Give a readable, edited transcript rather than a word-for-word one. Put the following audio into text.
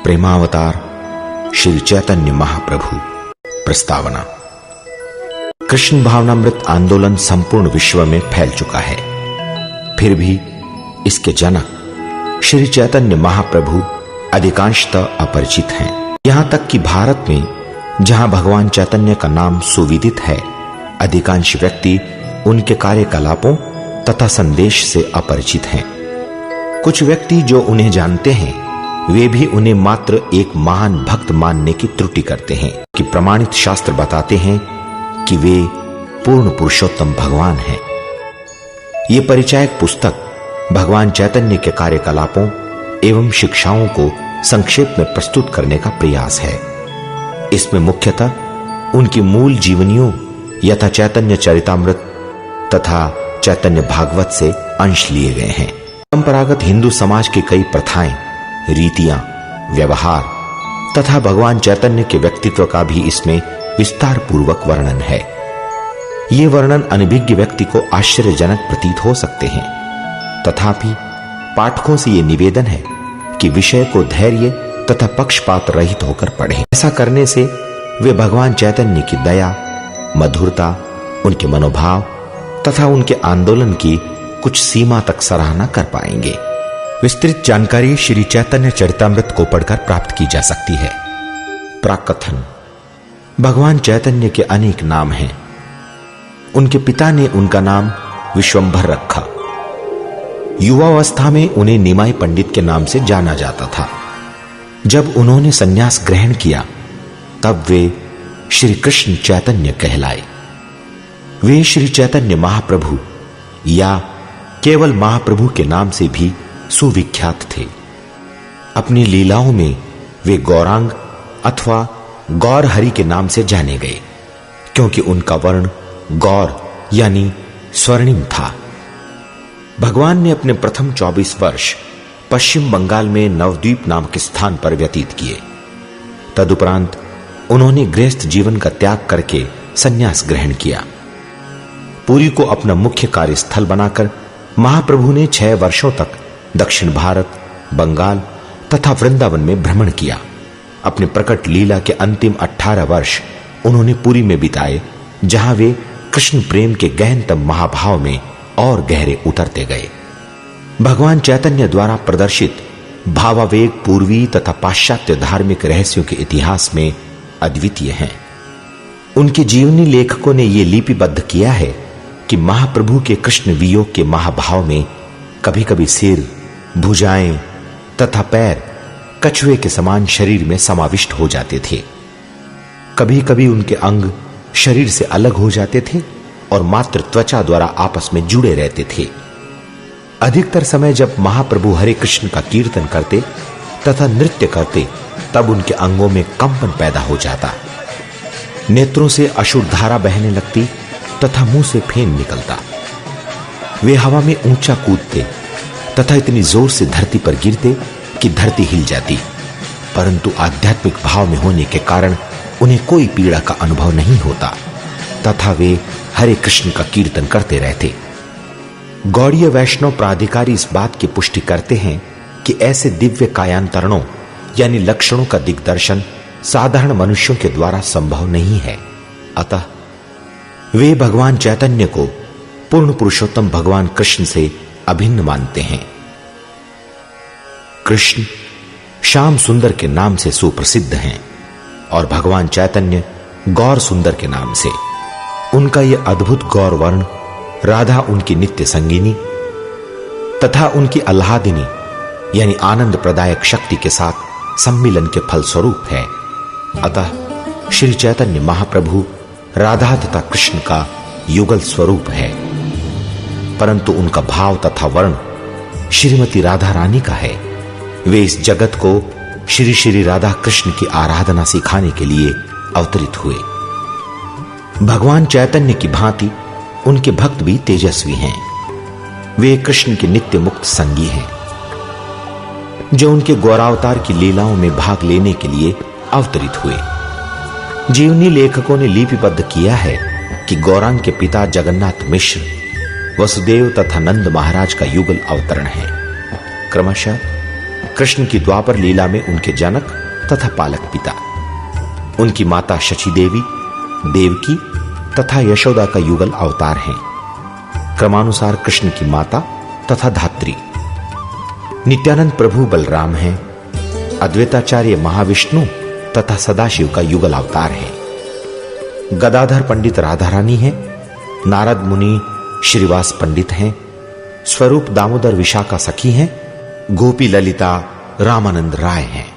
प्रेमावतार श्री चैतन्य महाप्रभु। प्रस्तावना। कृष्ण भावनामृत आंदोलन संपूर्ण विश्व में फैल चुका है, फिर भी इसके जनक श्री चैतन्य महाप्रभु अधिकांशतः अपरिचित हैं। यहां तक कि भारत में जहां भगवान चैतन्य का नाम सुविदित है, अधिकांश व्यक्ति उनके कार्यकलापों तथा संदेश से अपरिचित हैं। कुछ व्यक्ति जो उन्हें जानते हैं वे भी उन्हें मात्र एक महान भक्त मानने की त्रुटि करते हैं कि प्रमाणित शास्त्र बताते हैं कि वे पूर्ण पुरुषोत्तम भगवान हैं। ये परिचायक पुस्तक भगवान चैतन्य के कार्यकलापों एवं शिक्षाओं को संक्षेप में प्रस्तुत करने का प्रयास है। इसमें मुख्यतः उनकी मूल जीवनियों यथा चैतन्य चरितामृत तथा चैतन्य भागवत से अंश लिए गए हैं। परंपरागत हिंदू समाज की कई प्रथाएं, रीतियां, व्यवहार तथा भगवान चैतन्य के व्यक्तित्व का भी इसमें विस्तार पूर्वक वर्णन है। ये वर्णन अनभिज्ञ व्यक्ति को आश्चर्यजनक प्रतीत हो सकते हैं, तथापि पाठकों से ये निवेदन है कि विषय को धैर्य तथा पक्षपात रहित होकर पढ़ें। ऐसा करने से वे भगवान चैतन्य की दया, मधुरता, उनके मनोभाव तथा उनके आंदोलन की कुछ सीमा तक सराहना कर पाएंगे। विस्तृत जानकारी श्री चैतन्य चरितामृत को पढ़कर प्राप्त की जा सकती है। प्राकथन। भगवान चैतन्य के अनेक नाम हैं। उनके पिता ने उनका नाम विश्वंभर रखा। युवावस्था में उन्हें निमाई पंडित के नाम से जाना जाता था। जब उन्होंने संन्यास ग्रहण किया तब वे श्री कृष्ण चैतन्य कहलाए। वे श्री चैतन्य महाप्रभु या केवल महाप्रभु के नाम से भी सुविख्यात थे। अपनी लीलाओं में वे गौरांग अथवा गौर हरि के नाम से जाने गए, क्योंकि उनका वर्ण गौर यानी स्वर्णिम था। भगवान ने अपने प्रथम 24 वर्ष पश्चिम बंगाल में नवद्वीप नामक स्थान पर व्यतीत किए। तदुपरांत उन्होंने गृहस्थ जीवन का त्याग करके संन्यास ग्रहण किया। पुरी को अपना मुख्य कार्यस्थल बनाकर महाप्रभु ने 6 वर्षों तक दक्षिण भारत, बंगाल तथा वृंदावन में भ्रमण किया। अपने प्रकट लीला के अंतिम 18 वर्ष उन्होंने पुरी में बिताए, जहां वे कृष्ण प्रेम के गहनतम महाभाव में और गहरे उतरते गए। भगवान चैतन्य द्वारा प्रदर्शित भावावेग पूर्वी तथा पाश्चात्य धार्मिक रहस्यों के इतिहास में अद्वितीय हैं। उनके जीवनी लेखकों ने यह लिपिबद्ध किया है कि महाप्रभु के कृष्ण वियोग के महाभाव में कभी कभी सिर, भुजाएं तथा पैर कछुए के समान शरीर में समाविष्ट हो जाते थे। कभी कभी उनके अंग शरीर से अलग हो जाते थे और मात्र त्वचा द्वारा आपस में जुड़े रहते थे। अधिकतर समय जब महाप्रभु हरे कृष्ण का कीर्तन करते तथा नृत्य करते तब उनके अंगों में कंपन पैदा हो जाता, नेत्रों से अश्रु धारा बहने लगती तथा मुंह से फेन निकलता। वे हवा में ऊंचा कूदते तथा इतनी जोर से धरती पर गिरते कि धरती हिल जाती, परंतु आध्यात्मिक भाव में होने के कारण उन्हें कोई पीड़ा का अनुभव नहीं होता तथा वे हरे कृष्ण का कीर्तन करते रहते। गौड़ीय वैष्णव प्राधिकारी इस बात की पुष्टि करते हैं कि ऐसे दिव्य कायांतरणों यानी लक्षणों का दिग्दर्शन साधारण मनुष्यों के द्वारा संभव नहीं है। अतः वे भगवान चैतन्य को पूर्ण पुरुषोत्तम भगवान कृष्ण से अभिन्न मानते हैं। कृष्ण श्याम सुंदर के नाम से सुप्रसिद्ध हैं और भगवान चैतन्य गौर सुंदर के नाम से। उनका यह अद्भुत गौर वर्ण राधा उनकी नित्य संगिनी तथा उनकी आह्लादिनी यानी आनंद प्रदायक शक्ति के साथ सम्मिलन के फलस्वरूप है। अतः श्री चैतन्य महाप्रभु राधा तथा कृष्ण का युगल स्वरूप है, परंतु उनका भाव तथा वर्ण श्रीमती राधा रानी का है। वे इस जगत को श्री श्री राधा कृष्ण की आराधना सिखाने के लिए अवतरित हुए। भगवान चैतन्य की भांति उनके भक्त भी तेजस्वी हैं। वे कृष्ण के नित्य मुक्त संगी हैं, जो उनके गौरावतार की लीलाओं में भाग लेने के लिए अवतरित हुए। जीवनी लेखकों ने लिपिबद्ध किया है कि गौरांग के पिता जगन्नाथ मिश्र वसुदेव तथा नंद महाराज का युगल अवतरण है। क्रमशः कृष्ण की द्वापर लीला में उनके जनक तथा पालक पिता। उनकी माता शची देवी, देवकी तथा यशोदा का युगल अवतार हैं। क्रमानुसार कृष्ण की माता तथा धात्री। नित्यानंद प्रभु बलराम हैं। अद्वैताचार्य महाविष्णु तथा सदाशिव का युगल अवतार है। गदाधर पंडित राधा रानी है। नारद मुनि श्रीवास पंडित हैं। स्वरूप दामोदर विशाखा सखी हैं। गोपी ललिता रामानंद राय हैं।